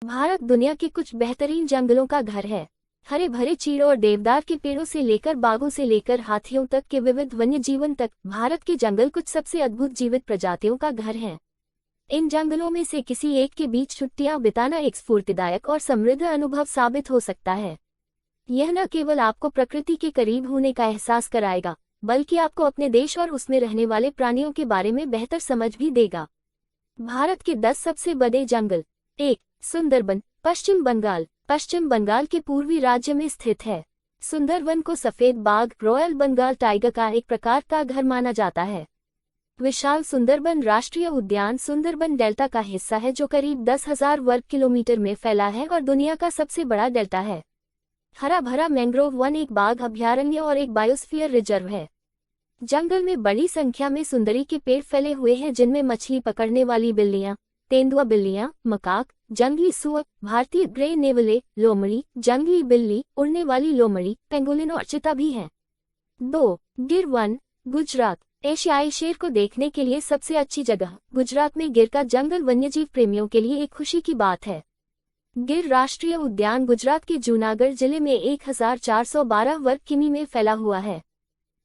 भारत दुनिया के कुछ बेहतरीन जंगलों का घर है। हरे भरे चीड़ों और देवदार के पेड़ों से लेकर बाघों से लेकर हाथियों तक के विविध वन्य जीवन तक, भारत के जंगल कुछ सबसे अद्भुत जीवित प्रजातियों का घर हैं। इन जंगलों में से किसी एक के बीच छुट्टियां बिताना एक स्फूर्तिदायक और समृद्ध अनुभव साबित हो सकता है। यह न केवल आपको प्रकृति के करीब होने का एहसास कराएगा, बल्कि आपको अपने देश और उसमें रहने वाले प्राणियों के बारे में बेहतर समझ भी देगा। भारत के 10 सबसे बड़े जंगल। 1. सुंदरबन, पश्चिम बंगाल। पश्चिम बंगाल के पूर्वी राज्य में स्थित है। सुंदरबन को सफेद बाघ, रॉयल बंगाल टाइगर का एक प्रकार का घर माना जाता है। विशाल सुंदरबन राष्ट्रीय उद्यान सुंदरबन डेल्टा का हिस्सा है, जो करीब 10,000 वर्ग किलोमीटर में फैला है और दुनिया का सबसे बड़ा डेल्टा है। हरा भरा मैंग्रोव वन, एक बाघ अभयारण्य और एक बायोस्फीयर रिजर्व है। जंगल में बड़ी संख्या में सुंदरी के पेड़ फैले हुए हैं, जिनमें मछली पकड़ने वाली बिल्लियां, तेंदुआ बिल्लियां, मकाक, जंगली सुअर, भारतीय ग्रे नेवले, लोमड़ी, जंगली बिल्ली, उड़ने वाली लोमड़ी, पेंगोलिन और चीता भी हैं। 2. गिर वन, गुजरात। एशियाई शेर को देखने के लिए सबसे अच्छी जगह। गुजरात में गिर का जंगल वन्यजीव प्रेमियों के लिए एक खुशी की बात है। गिर राष्ट्रीय उद्यान गुजरात के जूनागढ़ जिले में 1412 वर्ग किमी में फैला हुआ है।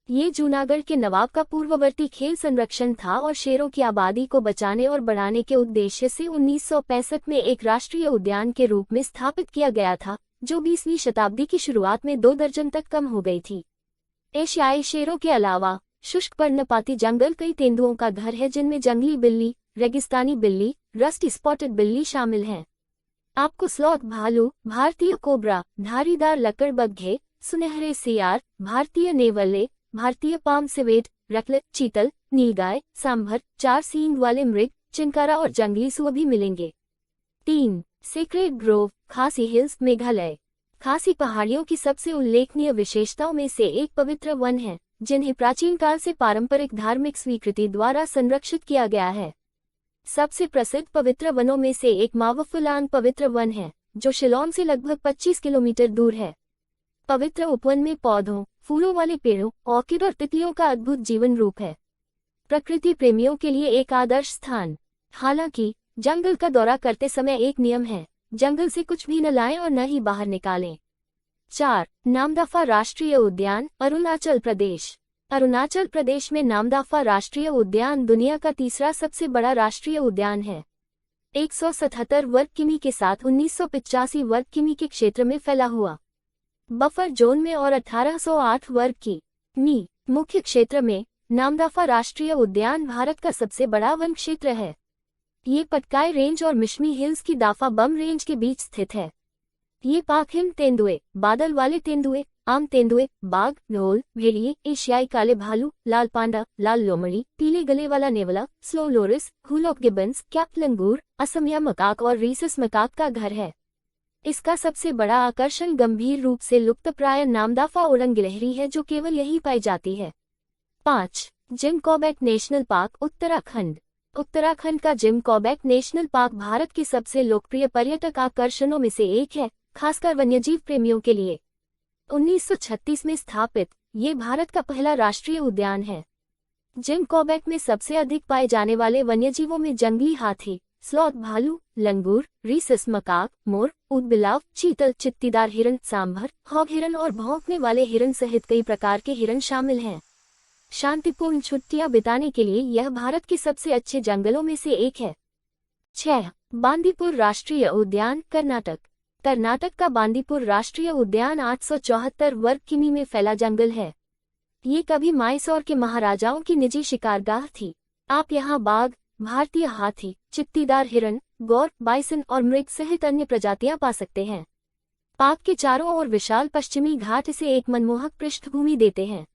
ये जूनागढ़ के नवाब का पूर्ववर्ती खेल संरक्षण था और शेरों की आबादी को बचाने और बढ़ाने के उद्देश्य से 1965 में एक राष्ट्रीय उद्यान के रूप में स्थापित किया गया था, जो 20वीं शताब्दी की शुरुआत में 2 दर्जन तक कम हो गई थी। एशियाई शेरों के अलावा शुष्क पर्णपाती जंगल कई तेंदुओं का घर है, जिनमें जंगली बिल्ली, रेगिस्तानी बिल्ली, रस्टी स्पॉटेड बिल्ली शामिल हैं। आपको स्लॉथ भालू, भारतीय कोबरा, धारीदार लकड़बग्घे, सुनहरे सियार, भारतीय नेवले, भारतीय पाम सिवेट, रकलत, चीतल, नीलगाय, सांभर, 4 सींग वाले मृग, चिंकारा और जंगली सुअर भी मिलेंगे। 3. सेक्रेड ग्रोव, खासी हिल्स, मेघालय। खासी पहाड़ियों की सबसे उल्लेखनीय विशेषताओं में से एक पवित्र वन है, जिन्हें प्राचीन काल से पारंपरिक धार्मिक स्वीकृति द्वारा संरक्षित किया गया है। सबसे प्रसिद्ध पवित्र वनों में से एक मावफुलान पवित्र वन है, जो शिलोंग से लगभग 25 किलोमीटर दूर है। पवित्र उपवन में पौधों, फूलों वाले पेड़ों, ऑर्किड और तितलियों का अद्भुत जीवन रूप है। प्रकृति प्रेमियों के लिए एक आदर्श स्थान। हालांकि जंगल का दौरा करते समय एक नियम है, जंगल से कुछ भी न लाएं और न ही बाहर निकालें। 4. नामदफा राष्ट्रीय उद्यान, अरुणाचल प्रदेश। अरुणाचल प्रदेश में नामदफा राष्ट्रीय उद्यान दुनिया का तीसरा सबसे बड़ा राष्ट्रीय उद्यान है। 177 वर्ग किमी के साथ 1985 वर्ग किमी के क्षेत्र में फैला हुआ बफर जोन में और 1808 वर्ग की मुख्य क्षेत्र में नामदफा राष्ट्रीय उद्यान भारत का सबसे बड़ा वन क्षेत्र है। ये पटकाई रेंज और मिशमी हिल्स की दाफा बम रेंज के बीच स्थित है। ये पाखिम तेंदुए, बादल वाले तेंदुए, आम तेंदुए, बाघ, ढोल, भेड़िए, एशियाई काले भालू, लाल पांडा, लाल लोमड़ी, पीले गले वाला नेवला, slow loris, hoolock gibbons, cap langur, Assamese macaque और रीसस मकाक का घर है। इसका सबसे बड़ा आकर्षण गंभीर रूप से लुप्तप्राय नामदफा ओरंग गिलहरी है, जो केवल यहीं पाई जाती है। 5. Jim Corbett national park, Uttarakhand. Uttarakhand का Jim Corbett national park Bharat के सबसे लोकप्रिय पर्यटक आकर्षणों में से एक है, खासकर वन्यजीव प्रेमियों के लिए। 1936 में स्थापित, ये भारत का पहला राष्ट्रीय उद्यान है। जिम कॉर्बेट में सबसे अधिक पाए जाने वाले वन्यजीवों में जंगली हाथी, स्लॉथ भालू, लंगूर, रीसस मकाक, मोर, ऊदबिलाव, चीतल, चित्तीदार हिरन, सांभर, हॉग हिरन और भौंकने वाले हिरन सहित कई प्रकार के हिरन शामिल हैं। शांतिपूर्ण छुट्टियां बिताने के लिए यह भारत के सबसे अच्छे जंगलों में से एक है। 6. बांदीपुर राष्ट्रीय उद्यान, कर्नाटक। कर्नाटक का बांदीपुर राष्ट्रीय उद्यान 874 वर्ग किमी में फैला जंगल है। ये कभी माइसौर के महाराजाओं की निजी शिकारगाह थी। आप यहाँ बाघ, भारतीय हाथी, चित्तीदार हिरन, गौर, बाइसन और मृग सहित अन्य प्रजातियां पा सकते हैं। पार्क के चारों ओर विशाल पश्चिमी घाट इसे एक मनमोहक पृष्ठभूमि देते हैं।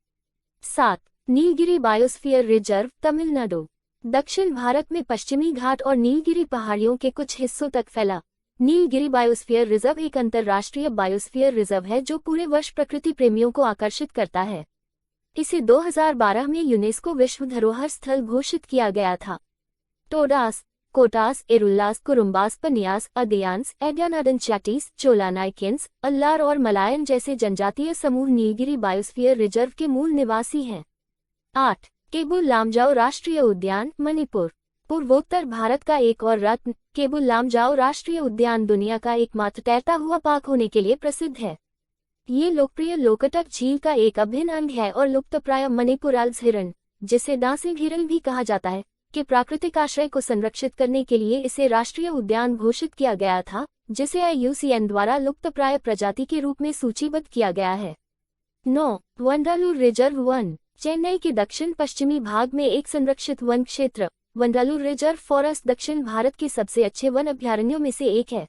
7. Nilgiri biosphere reserve, Tamil Nadu. दक्षिण भारत में पश्चिमी घाट और नीलगिरी पहाड़ियों के कुछ हिस्सों तक फैला नीलगिरी बायोस्फीयर रिजर्व एक अंतर्राष्ट्रीय बायोस्फीयर रिजर्व है, जो पूरे वर्ष प्रकृति प्रेमियों को आकर्षित करता है। इसे 2012 में यूनेस्को विश्व धरोहर स्थल घोषित किया गया था। टोडास, कोटास, एरुल्लास, कुरुम्बास, पनियास, अदियान्स, एडियानाडन चैटीस, चोलानाइकेंस, अल्लार और मलायन जैसे जनजातीय समूह नीलगिरी बायोस्फीयर रिजर्व के मूल निवासी हैं। 8. केबुल लामजाओ राष्ट्रीय उद्यान, मणिपुर। पूर्वोत्तर भारत का एक और रत्न केबुल लामजाओ राष्ट्रीय उद्यान दुनिया का एकमात्र तैरता हुआ पार्क होने के लिए प्रसिद्ध है। ये लोकप्रिय लोकटक झील का एक अभिन्न अंग है और लुप्तप्राय मणिपुर अल्स हिरण, जिसे दासिंग हिरण भी कहा जाता है, के प्राकृतिक आश्रय को संरक्षित करने के लिए इसे राष्ट्रीय उद्यान घोषित किया गया था, जिसे IUCN द्वारा लुप्तप्राय प्रजाति के रूप में सूचीबद्ध किया गया है। 9. वंडालूर रिजर्व वन चेन्नई के दक्षिण पश्चिमी भाग में एक संरक्षित वन क्षेत्र वंडालूर रिजर्व फॉरेस्ट दक्षिण भारत के सबसे अच्छे वन अभयारण्यों में से एक है।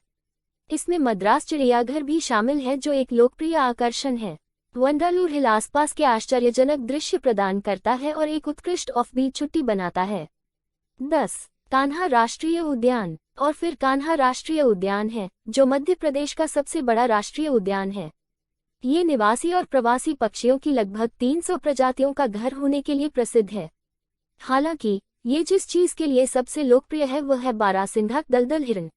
इसमें मद्रास चिड़ियाघर भी शामिल है, जो एक लोकप्रिय आकर्षण है। वंडालूर हिल आसपास के आश्चर्यजनक दृश्य प्रदान करता है और एक उत्कृष्ट ऑफ-बीट छुट्टी बनाता है। 10. कान्हा राष्ट्रीय उद्यान और फिर कान्हा राष्ट्रीय उद्यान है, जो मध्य प्रदेश का सबसे बड़ा राष्ट्रीय उद्यान है। ये निवासी और प्रवासी पक्षियों की लगभग 300 प्रजातियों का घर होने के लिए प्रसिद्ध है। हालांकि ये जिस चीज के लिए सबसे लोकप्रिय है वह है बारासिंघा दलदल हिरन।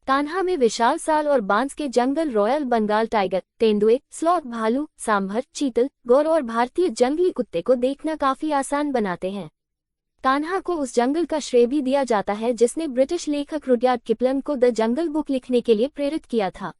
कान्हा में विशाल साल और बांस के जंगल, रॉयल बंगाल टाइगर, तेंदुए, स्लॉथ भालू, सांभर, चीतल, गौर और भारतीय जंगली कुत्ते को देखना काफी आसान बनाते हैं। कान्हा को उस जंगल का श्रेय भी दिया जाता है जिसने ब्रिटिश लेखक रुडयार्ड किपलिंग को द जंगल बुक लिखने के लिए प्रेरित किया था।